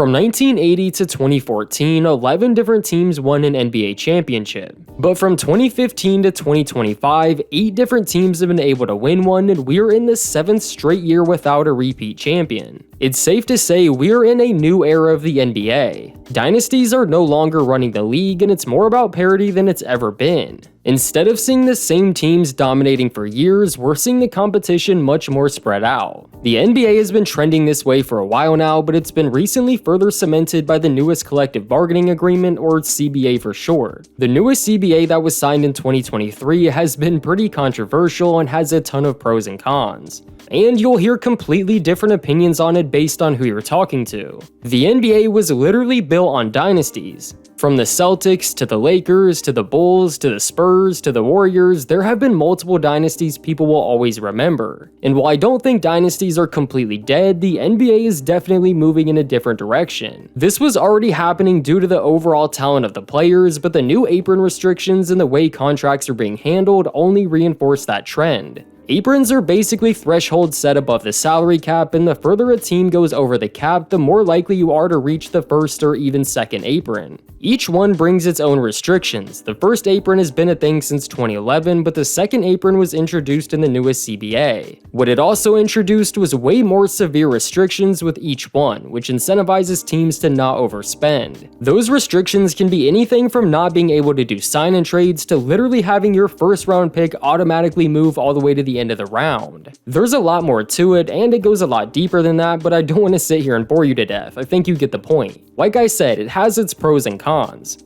From 1980 to 2014, 11 different teams won an NBA championship. But from 2015 to 2025, 8 different teams have been able to win one, and we're in the 7th straight year without a repeat champion. It's safe to say we're in a new era of the NBA. Dynasties are no longer running the league, and it's more about parity than it's ever been. Instead of seeing the same teams dominating for years, we're seeing the competition much more spread out. The NBA has been trending this way for a while now, but it's been recently further cemented by the newest collective bargaining agreement, or CBA for short. The newest CBA that was signed in 2023 has been pretty controversial and has a ton of pros and cons. And you'll hear completely different opinions on it based on who you're talking to. The NBA was literally built on dynasties. From the Celtics, to the Lakers, to the Bulls, to the Spurs, to the Warriors, there have been multiple dynasties people will always remember. And while I don't think dynasties are completely dead, the NBA is definitely moving in a different direction. This was already happening due to the overall talent of the players, but the new apron restrictions and the way contracts are being handled only reinforce that trend. Aprons are basically thresholds set above the salary cap, and the further a team goes over the cap, the more likely you are to reach the first or even second apron. Each one brings its own restrictions. The first apron has been a thing since 2011, but the second apron was introduced in the newest CBA. What it also introduced was way more severe restrictions with each one, which incentivizes teams to not overspend. Those restrictions can be anything from not being able to do sign-in trades to literally having your first round pick automatically move all the way to the end of the round. There's a lot more to it, and it goes a lot deeper than that, but I don't want to sit here and bore you to death. I think you get the point. Like I said, it has its pros and cons.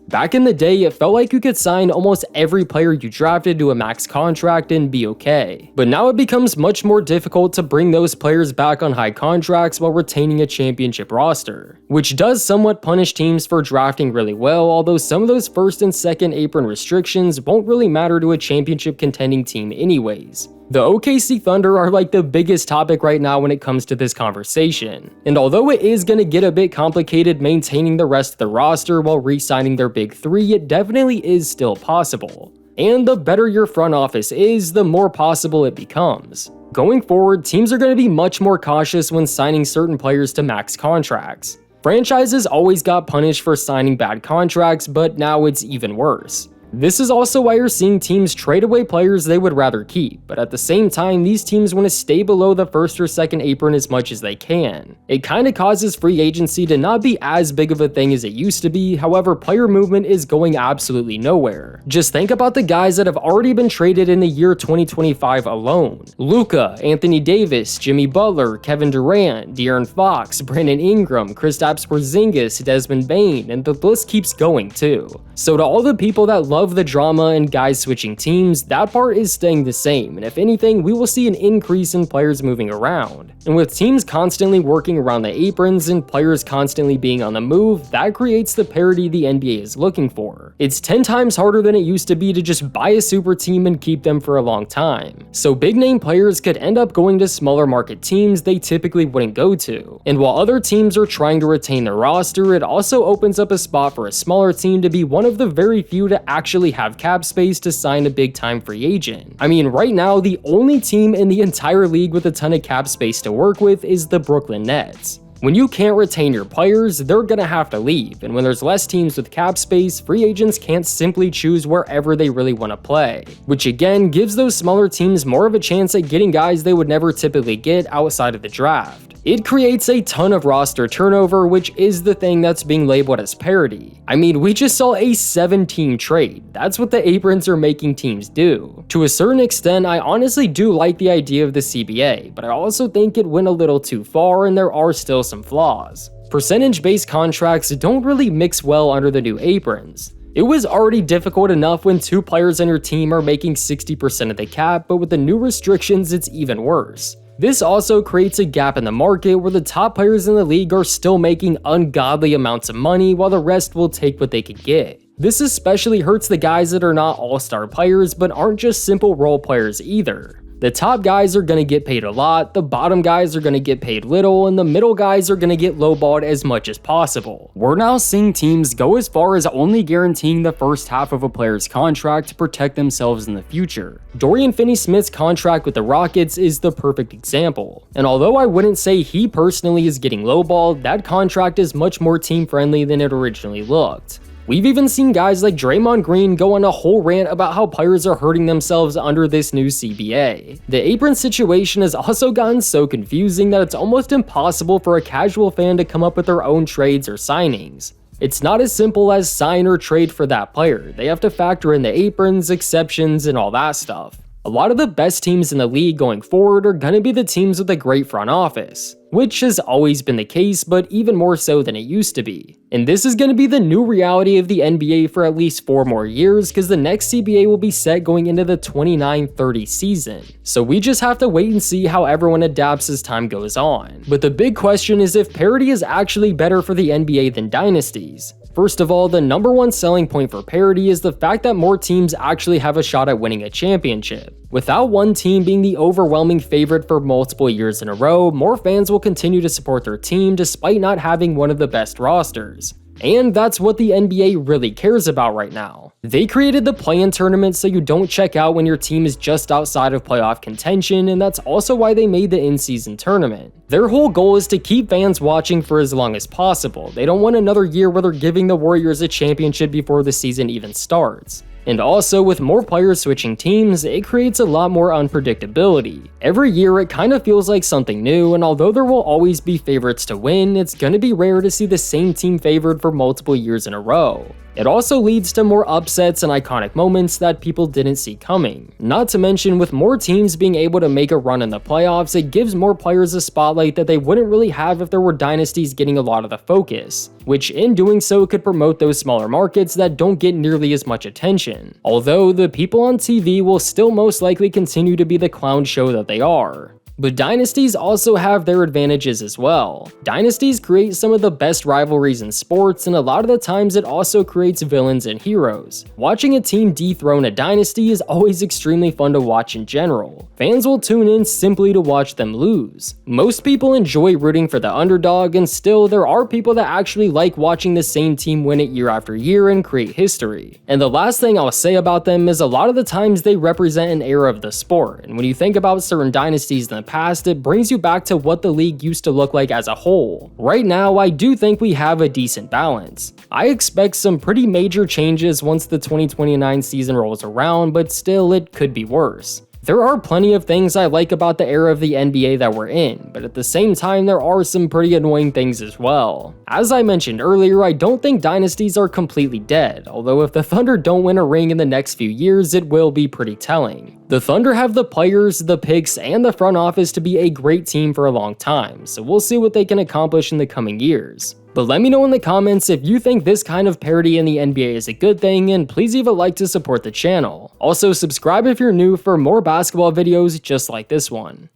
Back in the day, it felt like you could sign almost every player you drafted to a max contract and be okay. But now it becomes much more difficult to bring those players back on high contracts while retaining a championship roster, which does somewhat punish teams for drafting really well, although some of those first and second apron restrictions won't really matter to a championship contending team anyways. The OKC Thunder are like the biggest topic right now when it comes to this conversation, and although it is going to get a bit complicated maintaining the rest of the roster while re-signing their big three, it definitely is still possible. And the better your front office is, the more possible it becomes. Going forward, teams are going to be much more cautious when signing certain players to max contracts. Franchises always got punished for signing bad contracts, but now it's even worse. This is also why you're seeing teams trade away players they would rather keep, but at the same time, these teams want to stay below the first or second apron as much as they can. It kinda causes free agency to not be as big of a thing as it used to be, however, player movement is going absolutely nowhere. Just think about the guys that have already been traded in the year 2025 alone. Luka, Anthony Davis, Jimmy Butler, Kevin Durant, De'Aaron Fox, Brandon Ingram, Kristaps Porzingis, Desmond Bane, and the list keeps going too. So to all the people that love the drama and guys switching teams, that part is staying the same, and if anything, we will see an increase in players moving around. And with teams constantly working around the aprons and players constantly being on the move, that creates the parity the NBA is looking for. It's 10 times harder than it used to be to just buy a super team and keep them for a long time. So big name players could end up going to smaller market teams they typically wouldn't go to. And while other teams are trying to retain their roster, it also opens up a spot for a smaller team to be one of the very few to actually have cap space to sign a big-time free agent. I mean, right now, the only team in the entire league with a ton of cap space to work with is the Brooklyn Nets. When you can't retain your players, they're gonna have to leave, and when there's less teams with cap space, free agents can't simply choose wherever they really want to play, which again gives those smaller teams more of a chance at getting guys they would never typically get outside of the draft. It creates a ton of roster turnover, which is the thing that's being labeled as parity. I mean, we just saw a 7-team trade. That's what the aprons are making teams do. To a certain extent, I honestly do like the idea of the CBA, but I also think it went a little too far and there are still some flaws. Percentage-based contracts don't really mix well under the new aprons. It was already difficult enough when 2 players on your team are making 60% of the cap, but with the new restrictions, it's even worse. This also creates a gap in the market where the top players in the league are still making ungodly amounts of money while the rest will take what they can get. This especially hurts the guys that are not all-star players but aren't just simple role players either. The The top guys are going to get paid a lot, the bottom guys are going to get paid little, and the middle guys are going to get lowballed as much as possible. We're now seeing teams go as far as only guaranteeing the first half of a player's contract to protect themselves in the future. Dorian Finney-Smith's contract with the Rockets is the perfect example. And although I wouldn't say he personally is getting lowballed, that contract is much more team-friendly than it originally looked. We've even seen guys like Draymond Green go on a whole rant about how players are hurting themselves under this new CBA. The apron situation has also gotten so confusing that it's almost impossible for a casual fan to come up with their own trades or signings. It's not as simple as sign or trade for that player. They have to factor in the aprons, exceptions, and all that stuff. A lot of the best teams in the league going forward are going to be the teams with a great front office, which has always been the case, but even more so than it used to be. And this is going to be the new reality of the NBA for at least 4 more years, because the next CBA will be set going into the 29-30 season. So we just have to wait and see how everyone adapts as time goes on. But the big question is if parity is actually better for the NBA than dynasties. First of all, the number one selling point for parity is the fact that more teams actually have a shot at winning a championship. Without one team being the overwhelming favorite for multiple years in a row, more fans will continue to support their team despite not having one of the best rosters. And that's what the NBA really cares about right now. They created the play-in tournament so you don't check out when your team is just outside of playoff contention, and that's also why they made the in-season tournament. Their whole goal is to keep fans watching for as long as possible. They don't want another year where they're giving the Warriors a championship before the season even starts. And also, with more players switching teams, it creates a lot more unpredictability. Every year it kind of feels like something new, and although there will always be favorites to win, it's gonna be rare to see the same team favored for multiple years in a row. It also leads to more upsets and iconic moments that people didn't see coming. Not to mention, with more teams being able to make a run in the playoffs, it gives more players a spotlight that they wouldn't really have if there were dynasties getting a lot of the focus, which in doing so could promote those smaller markets that don't get nearly as much attention. Although the people on TV will still most likely continue to be the clown show that they are. But dynasties also have their advantages as well. Dynasties create some of the best rivalries in sports, and a lot of the times it also creates villains and heroes. Watching a team dethrone a dynasty is always extremely fun to watch in general. Fans will tune in simply to watch them lose. Most people enjoy rooting for the underdog, and still there are people that actually like watching the same team win it year after year and create history. And the last thing I'll say about them is a lot of the times they represent an era of the sport, and when you think about certain dynasties in the past, it brings you back to what the league used to look like as a whole. Right now, I do think we have a decent balance. I expect some pretty major changes once the 2029 season rolls around, but still it could be worse. There are plenty of things I like about the era of the NBA that we're in, but at the same time there are some pretty annoying things as well. As I mentioned earlier, I don't think dynasties are completely dead, although if the Thunder don't win a ring in the next few years, it will be pretty telling. The Thunder have the players, the picks, and the front office to be a great team for a long time, so we'll see what they can accomplish in the coming years. But let me know in the comments if you think this kind of parity in the NBA is a good thing, and please leave a like to support the channel. Also, subscribe if you're new for more basketball videos just like this one.